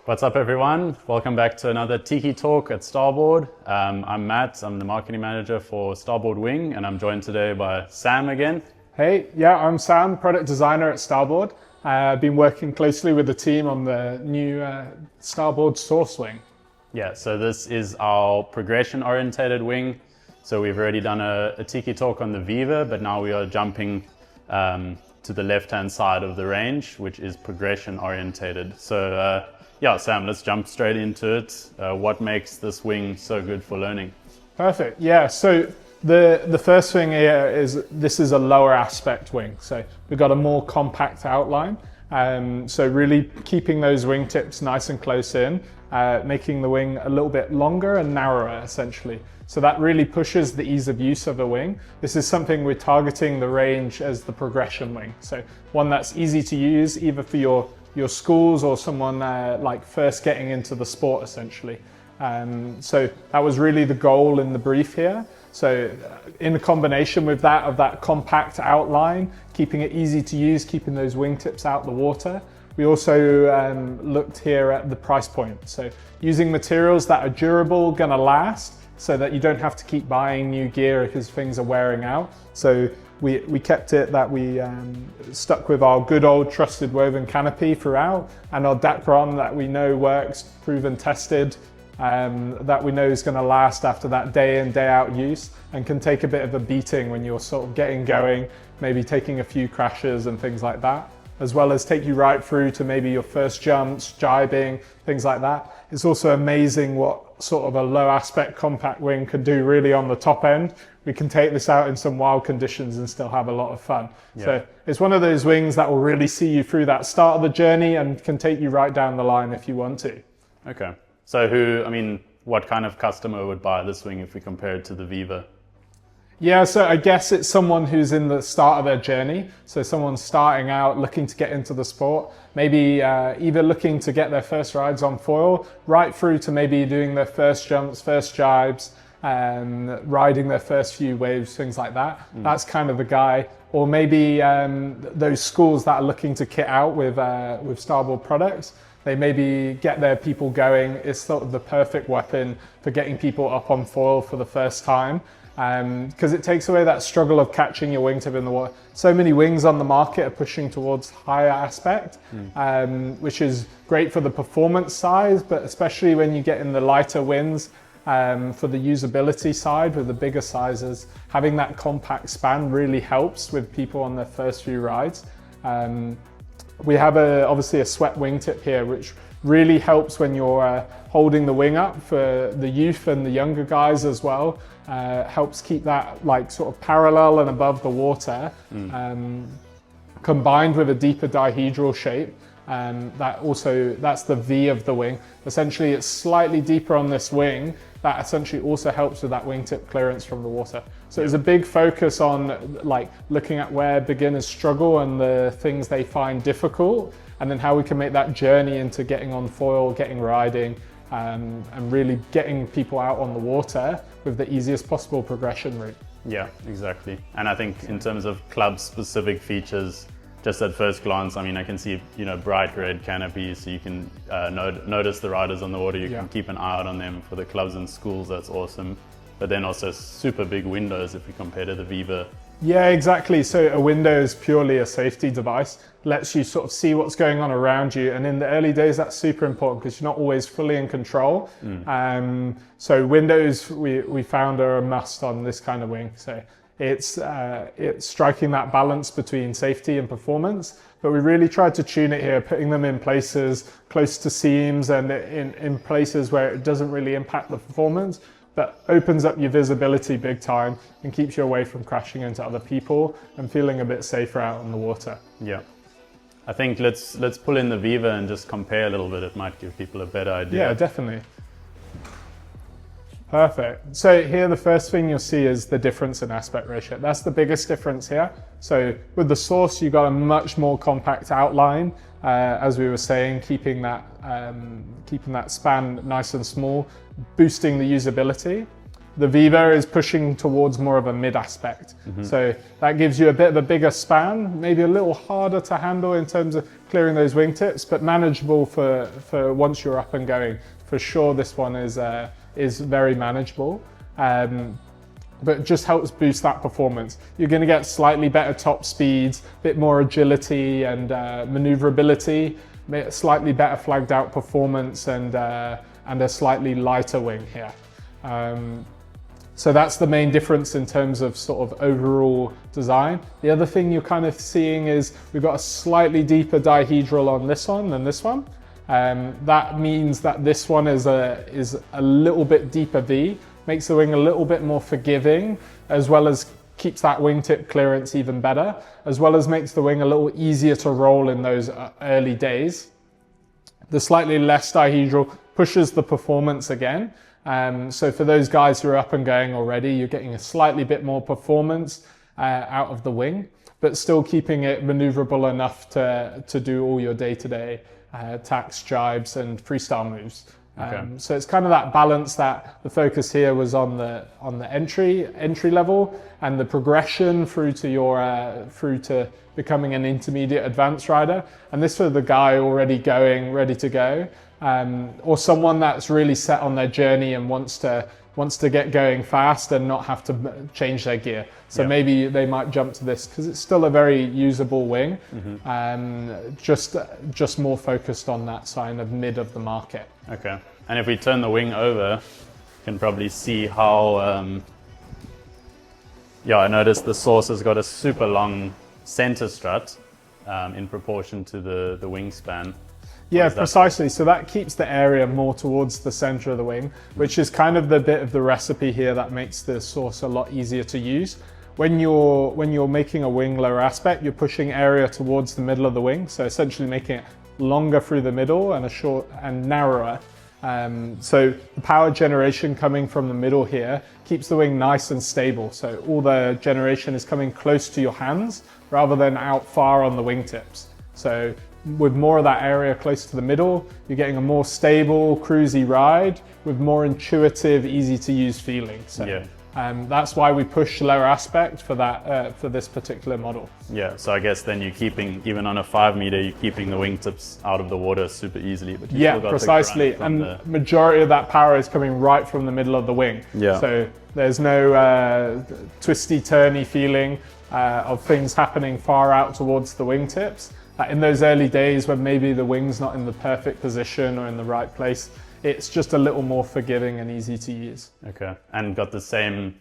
What's up everyone? Welcome back to another Tiki Talk at Starboard. I'm Matt, I'm the marketing manager for Starboard Wing, and I'm joined today by Sam again. Hey, yeah, I'm Sam, product designer at Starboard. I've been working closely with the team on the new Starboard Source Wing. Yeah, so this is our progression orientated wing. So we've already done a Tiki Talk on the Viva, but now we are jumping to the left-hand side of the range, which is progression orientated. So yeah, Sam, let's jump straight into it. What makes this wing so good for learning? Perfect. Yeah, so the first thing here is this is a lower aspect wing. So we've got a more compact outline. So really keeping those wingtips nice and close in, making the wing a little bit longer and narrower essentially. So that really pushes the ease of use of the wing. This is something we're targeting the range as the progression wing. So one that's easy to use either for your schools or someone like first getting into the sport essentially. So that was really the goal in the brief here. So in combination with that, of that compact outline, keeping it easy to use, keeping those wingtips out the water. We also looked here at the price point. So using materials that are durable, gonna last, so that you don't have to keep buying new gear because things are wearing out. So we kept it that we stuck with our good old trusted woven canopy throughout, and our Dacron that we know works, proven tested, that we know is going to last after that day in, day out use, and can take a bit of a beating when you're sort of getting going, maybe taking a few crashes and things like that, as well as take you right through to maybe your first jumps, jibing, things like that. It's also amazing what sort of a low aspect compact wing can do really on the top end. We can take this out in some wild conditions and still have a lot of fun. Yeah. So it's one of those wings that will really see you through that start of the journey and can take you right down the line if you want to. Okay. So what kind of customer would buy this wing if we compare it to the Viva? Yeah, so I guess it's someone who's in the start of their journey. So someone starting out, looking to get into the sport, maybe either looking to get their first rides on foil, right through to maybe doing their first jumps, first jibes, riding their first few waves, things like that. That's kind of the guy. Or maybe those schools that are looking to kit out with Starboard products. They maybe get their people going. It's sort of the perfect weapon for getting people up on foil for the first time. Because it takes away that struggle of catching your wingtip in the water. So many wings on the market are pushing towards higher aspect, which is great for the performance size, but especially when you get in the lighter winds, for the usability side with the bigger sizes, having that compact span really helps with people on their first few rides. We have obviously a swept wingtip here, which really helps when you're holding the wing up for the youth and the younger guys as well. Helps keep that like sort of parallel and above the water, combined with a deeper dihedral shape. That's the V of the wing. Essentially, it's slightly deeper on this wing. That essentially also helps with that wingtip clearance from the water. So there's a big focus on like looking at where beginners struggle and the things they find difficult, and then how we can make that journey into getting on foil, getting riding, and really getting people out on the water with the easiest possible progression route. Yeah, exactly. And I think in terms of club specific features, just at first glance, I can see, bright red canopies, so you can notice the riders on the water. You can keep an eye out on them for the clubs and schools. That's awesome. But then also super big windows if we compare to the Viva. Yeah, exactly. So a window is purely a safety device. Lets you sort of see what's going on around you. And in the early days, that's super important because you're not always fully in control. So windows, we found are a must on this kind of wing. So it's striking that balance between safety and performance, but we really tried to tune it here, putting them in places close to seams and in places where it doesn't really impact the performance, but opens up your visibility big time and keeps you away from crashing into other people and feeling a bit safer out on the water. Yeah. I think let's pull in the Viva and just compare a little bit. It might give people a better idea. Yeah, definitely. Perfect. So here the first thing you'll see is the difference in aspect ratio. That's the biggest difference here. So with the Source, you've got a much more compact outline, as we were saying, keeping that span nice and small, boosting the usability. The Viva is pushing towards more of a mid aspect. So that gives you a bit of a bigger span, maybe a little harder to handle in terms of clearing those wingtips, but manageable for once you're up and going. For sure, this one is very manageable. But it just helps boost that performance. You're going to get slightly better top speeds, a bit more agility and maneuverability, slightly better flagged out performance, and a slightly lighter wing here. So that's the main difference in terms of sort of overall design. The other thing you're kind of seeing is we've got a slightly deeper dihedral on this one than this one. That means that this one is a little bit deeper V, makes the wing a little bit more forgiving, as well as keeps that wingtip clearance even better, as well as makes the wing a little easier to roll in those early days. The slightly less dihedral pushes the performance again. So for those guys who are up and going already, you're getting a slightly bit more performance out of the wing, but still keeping it maneuverable enough to do all your day-to-day tacks, jibes, and freestyle moves. So it's kind of that balance that the focus here was on the entry level, and the progression through to becoming an intermediate advanced rider. And this for the guy already going, ready to go, or someone that's really set on their journey and wants to get going fast and not have to change their gear. So maybe they might jump to this because it's still a very usable wing, just more focused on that sign of mid of the market. Okay. And if we turn the wing over, you can probably see how, I noticed the Source has got a super long center strut in proportion to the wingspan. Yeah, precisely. So that keeps the area more towards the center of the wing, which is kind of the bit of the recipe here that makes the Source a lot easier to use. When you're making a wing lower aspect, you're pushing area towards the middle of the wing, so essentially making it longer through the middle and short and narrower. So the power generation coming from the middle here keeps the wing nice and stable. So all the generation is coming close to your hands rather than out far on the wingtips. So with more of that area close to the middle, you're getting a more stable, cruisy ride with more intuitive, easy to use feeling. So that's why we push lower aspect for that for this particular model. Yeah, so I guess then you're keeping, even on a 5 meter, you're keeping the wingtips out of the water super easily. But you still got precisely. And the majority of that power is coming right from the middle of the wing. Yeah. So there's no twisty, turny feeling of things happening far out towards the wingtips. In those early days when maybe the wing's not in the perfect position or in the right place, it's just a little more forgiving and easy to use. Okay, and got the same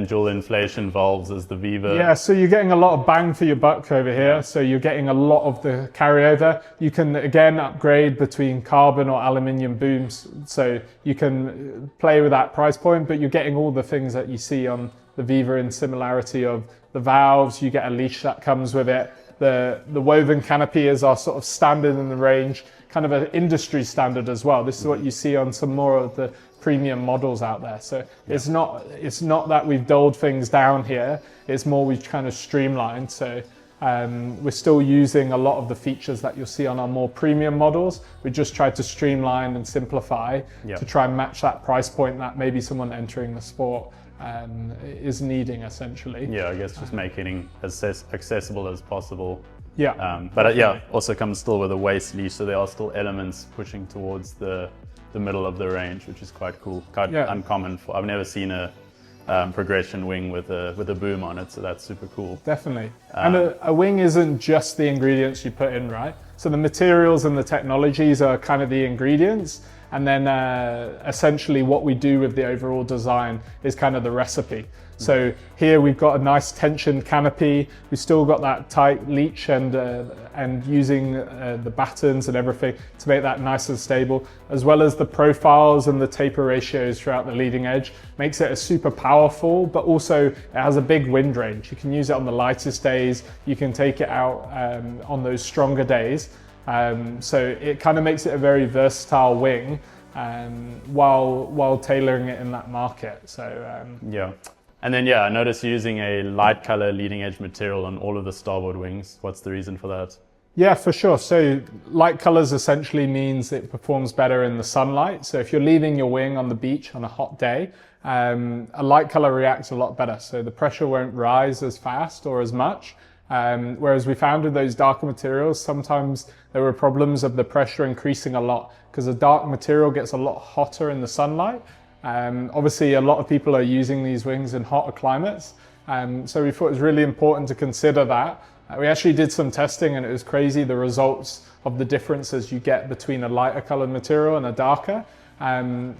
dual inflation valves as the Viva. Yeah, so you're getting a lot of bang for your buck over here. So you're getting a lot of the carryover. You can again upgrade between carbon or aluminium booms. So you can play with that price point, but you're getting all the things that you see on the Viva in similarity of the valves. You get a leash that comes with it. The woven canopy is our sort of standard in the range, kind of an industry standard as well. This is what you see on some more of the premium models out there. So it's not that we've dulled things down here. It's more we've kind of streamlined. So we're still using a lot of the features that you'll see on our more premium models. We just tried to streamline and simplify to try and match that price point that maybe someone entering the sport is needing essentially. Yeah, I guess just making as accessible as possible. Yeah. But also comes still with a waist leash, so there are still elements pushing towards the middle of the range, which is quite cool. Quite uncommon. I've never seen a progression wing with a boom on it, so that's super cool. Definitely. And a wing isn't just the ingredients you put in, right? So the materials and the technologies are kind of the ingredients, and then essentially what we do with the overall design is kind of the recipe. So here we've got a nice tensioned canopy. We've still got that tight leech and using the battens and everything to make that nice and stable, as well as the profiles and the taper ratios throughout the leading edge. Makes it a super powerful, but also it has a big wind range. You can use it on the lightest days. You can take it out on those stronger days. So it kind of makes it a very versatile wing while tailoring it in that market. So And then I noticed you're using a light color leading edge material on all of the Starboard wings. What's the reason for that? Yeah, for sure. So light colors essentially means it performs better in the sunlight. So if you're leaving your wing on the beach on a hot day, a light color reacts a lot better. So the pressure won't rise as fast or as much. Whereas we found with those darker materials, sometimes there were problems of the pressure increasing a lot because the dark material gets a lot hotter in the sunlight. Obviously, a lot of people are using these wings in hotter climates. So we thought it was really important to consider that. We actually did some testing and it was crazy the results of the differences you get between a lighter colored material and a darker.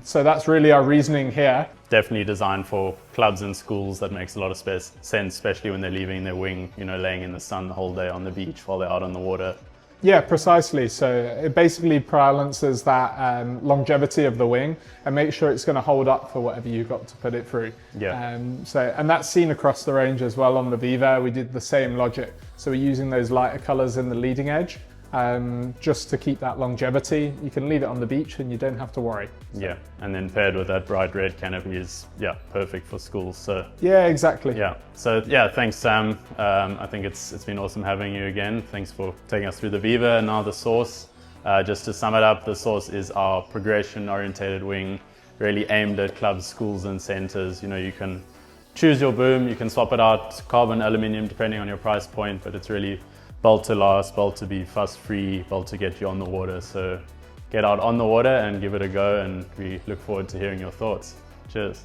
So that's really our reasoning here. Definitely designed for clubs and schools. That makes a lot of sense, especially when they're leaving their wing, laying in the sun the whole day on the beach while they're out on the water. Yeah, precisely. So it basically balances that longevity of the wing and make sure it's going to hold up for whatever you've got to put it through. Yeah. And that's seen across the range as well on the Viva. We did the same logic. So we're using those lighter colors in the leading edge. Just to keep that longevity. You can leave it on the beach and you don't have to worry. Yeah, and then paired with that bright red canopy is perfect for schools. So yeah, exactly. Yeah, so thanks Sam. I think it's been awesome having you again. Thanks for taking us through the Viva and now the Source. Just to sum it up, the Source is our progression orientated wing, really aimed at clubs, schools and centers. You can choose your boom, you can swap it out, carbon, aluminium, depending on your price point, but it's really built to last, built to be fuss free, built to get you on the water. So get out on the water and give it a go, and we look forward to hearing your thoughts. Cheers.